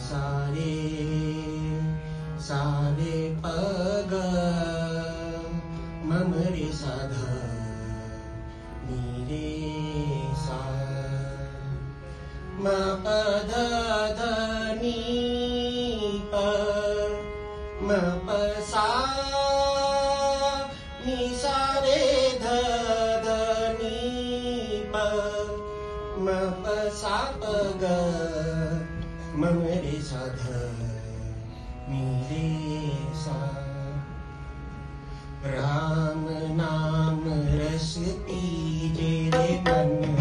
सारे सारे पग मम रे सा ध नि रे सा म प ध ध नि प म प सा नि सा रे ध ध नि प म प सा प ग म रे सा ध नि रे सा राम नाम रस पीजे रे मन